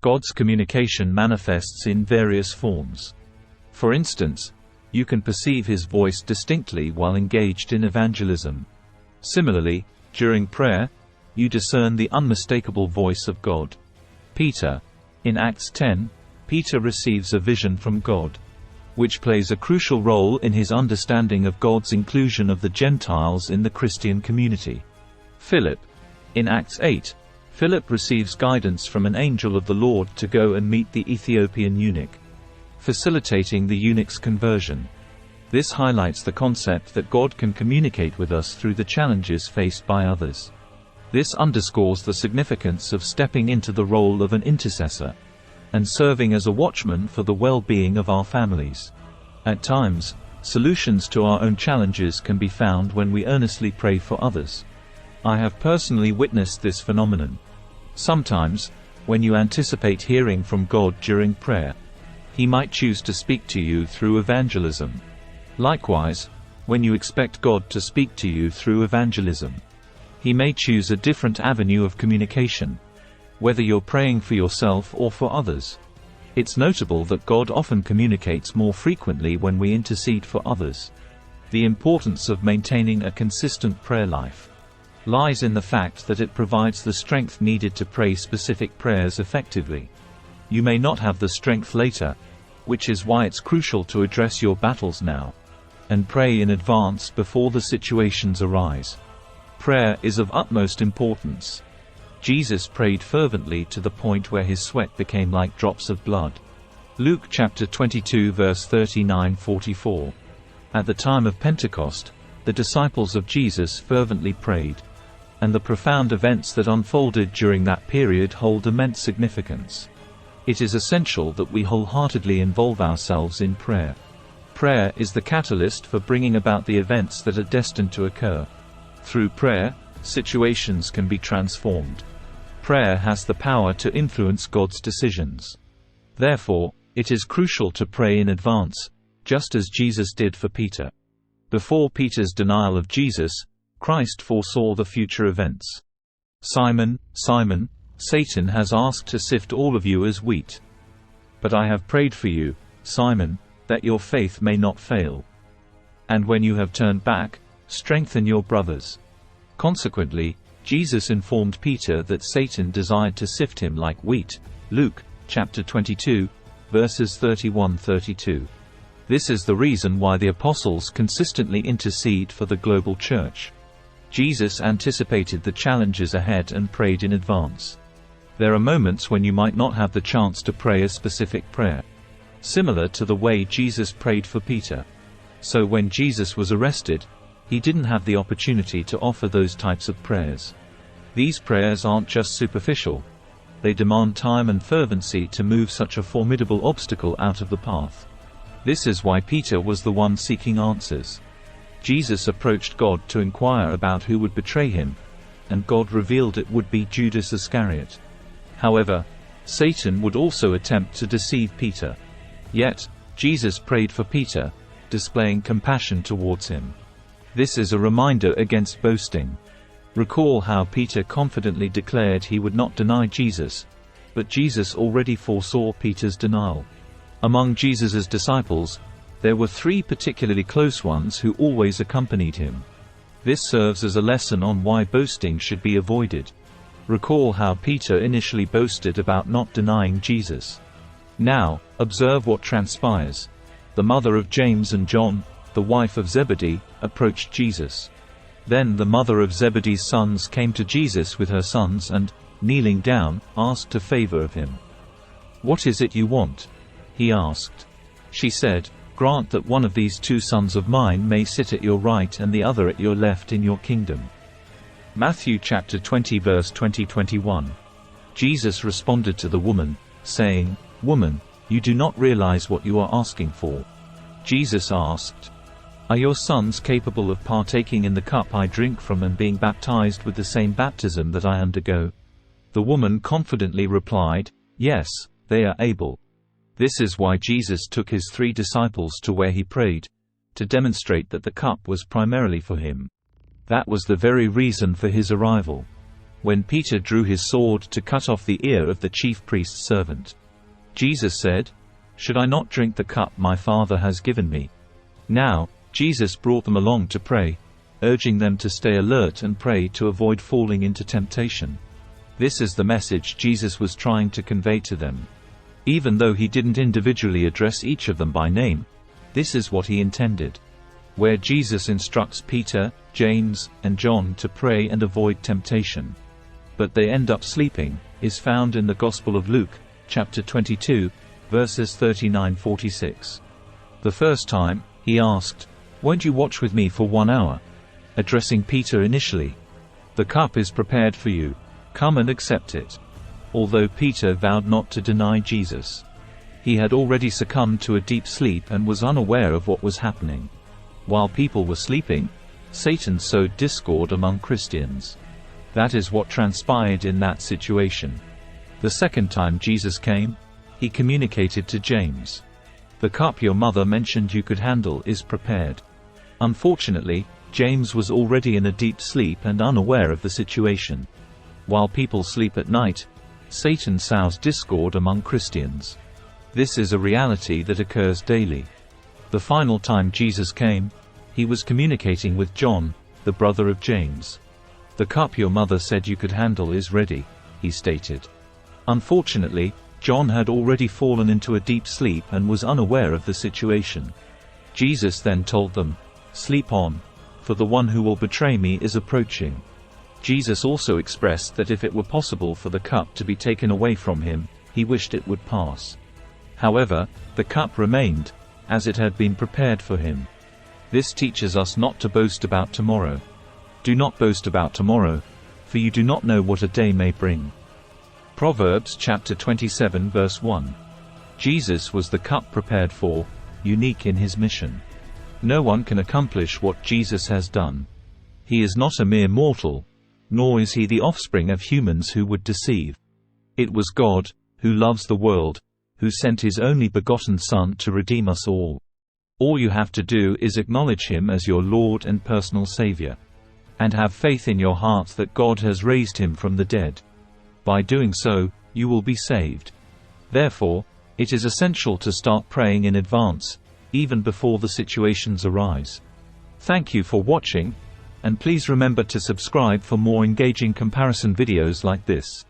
God's communication manifests in various forms. For instance, you can perceive His voice distinctly while engaged in evangelism. Similarly, during prayer, you discern the unmistakable voice of God. Peter. In Acts 10, Peter receives a vision from God, which plays a crucial role in his understanding of God's inclusion of the Gentiles in the Christian community. Philip. In Acts 8, Philip receives guidance from an angel of the Lord to go and meet the Ethiopian eunuch, facilitating the eunuch's conversion. This highlights the concept that God can communicate with us through the challenges faced by others. This underscores the significance of stepping into the role of an intercessor and serving as a watchman for the well-being of our families. At times, solutions to our own challenges can be found when we earnestly pray for others. I have personally witnessed this phenomenon. Sometimes, when you anticipate hearing from God during prayer, He might choose to speak to you through evangelism. Likewise, when you expect God to speak to you through evangelism, He may choose a different avenue of communication, whether you're praying for yourself or for others. It's notable that God often communicates more frequently when we intercede for others. The importance of maintaining a consistent prayer life lies in the fact that it provides the strength needed to pray specific prayers effectively. You may not have the strength later, which is why it's crucial to address your battles now and pray in advance before the situations arise. Prayer is of utmost importance. Jesus prayed fervently to the point where his sweat became like drops of blood. Luke chapter 22 verse 39-44. At the time of Pentecost, the disciples of Jesus fervently prayed, and the profound events that unfolded during that period hold immense significance. It is essential that we wholeheartedly involve ourselves in prayer. Prayer is the catalyst for bringing about the events that are destined to occur. Through prayer, situations can be transformed. Prayer has the power to influence God's decisions. Therefore, it is crucial to pray in advance, just as Jesus did for Peter. Before Peter's denial of Jesus, Christ foresaw the future events. Simon, Simon, Satan has asked to sift all of you as wheat. But I have prayed for you, Simon, that your faith may not fail. And when you have turned back, strengthen your brothers. Consequently, Jesus informed Peter that Satan desired to sift him like wheat. Luke chapter 22, verses 31-32. This is the reason why the apostles consistently intercede for the global church. Jesus anticipated the challenges ahead and prayed in advance. There are moments when you might not have the chance to pray a specific prayer, similar to the way Jesus prayed for Peter. So when Jesus was arrested, he didn't have the opportunity to offer those types of prayers. These prayers aren't just superficial. They demand time and fervency to move such a formidable obstacle out of the path. This is why Peter was the one seeking answers. Jesus approached God to inquire about who would betray him, and God revealed it would be Judas Iscariot. However, Satan would also attempt to deceive Peter. Yet, Jesus prayed for Peter, displaying compassion towards him. This is a reminder against boasting. Recall how Peter confidently declared he would not deny Jesus, but Jesus already foresaw Peter's denial. Among Jesus's disciples, there were 3 particularly close ones who always accompanied him. This serves as a lesson on why boasting should be avoided. Recall how Peter initially boasted about not denying Jesus. Now, observe what transpires. The mother of James and John, the wife of Zebedee, approached Jesus. Then the mother of Zebedee's sons came to Jesus with her sons and, kneeling down, asked a favor of him. "What is it you want?" he asked. She said, "Grant that one of these 2 sons of mine may sit at your right and the other at your left in your kingdom." Matthew chapter 20 verse 20-21. Jesus responded to the woman, saying, "Woman, you do not realize what you are asking for." Jesus asked, "Are your sons capable of partaking in the cup I drink from and being baptized with the same baptism that I undergo?" The woman confidently replied, "Yes, they are able." This is why Jesus took his 3 disciples to where he prayed, to demonstrate that the cup was primarily for him. That was the very reason for his arrival. when Peter drew his sword to cut off the ear of the chief priest's servant. Jesus said, "Should I not drink the cup my Father has given me?" Now, Jesus brought them along to pray, urging them to stay alert and pray to avoid falling into temptation. This is the message Jesus was trying to convey to them. Even though he didn't individually address each of them by name, this is what he intended. Where Jesus instructs Peter, James, and John to pray and avoid temptation, but they end up sleeping, is found in the Gospel of Luke, chapter 22, verses 39-46. The first time, he asked, "Won't you watch with me for 1 hour?" Addressing Peter initially. "The cup is prepared for you. Come and accept it." Although Peter vowed not to deny Jesus, he had already succumbed to a deep sleep and was unaware of what was happening. While people were sleeping, Satan sowed discord among Christians. That is what transpired in that situation. The second time Jesus came, he communicated to James, "The cup your mother mentioned you could handle is prepared." Unfortunately, James was already in a deep sleep and unaware of the situation. While people sleep at night, Satan sows discord among Christians. This is a reality that occurs daily. The final time Jesus came, he was communicating with John, the brother of James. "The cup your mother said you could handle is ready," he stated. Unfortunately, John had already fallen into a deep sleep and was unaware of the situation. Jesus then told them, "Sleep on, for the one who will betray me is approaching." Jesus also expressed that if it were possible for the cup to be taken away from him, he wished it would pass. However, the cup remained, as it had been prepared for him. This teaches us not to boast about tomorrow. Do not boast about tomorrow, for you do not know what a day may bring. Proverbs chapter 27 verse 1. Jesus was the cup prepared for, unique in his mission. No one can accomplish what Jesus has done. He is not a mere mortal, nor is he the offspring of humans who would deceive. It was God, who loves the world, who sent his only begotten Son to redeem us all. All you have to do is acknowledge him as your Lord and personal Savior, and have faith in your heart that God has raised him from the dead. By doing so, you will be saved. Therefore, it is essential to start praying in advance, even before the situations arise. Thank you for watching, and please remember to subscribe for more engaging comparison videos like this.